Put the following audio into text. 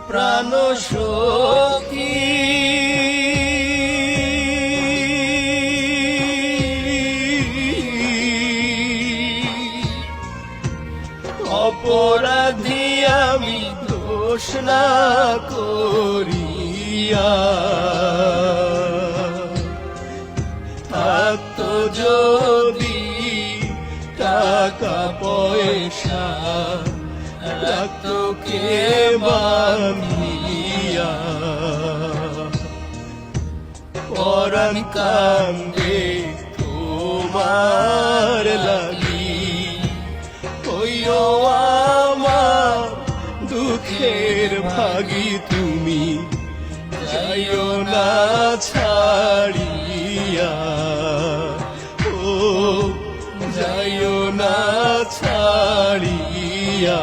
প্রাণ সখী অপরাধী আমি দোষ না করিয়া থাকতো যদি টাকা পয়সা রাখতো কে বাঁধিয়া পরাণ কান্দে তোমার লাগি হইও আমার দুঃখের ভাগী তুমি যাইও না ছাড়িয়া ও যাইও না ছাড়িয়া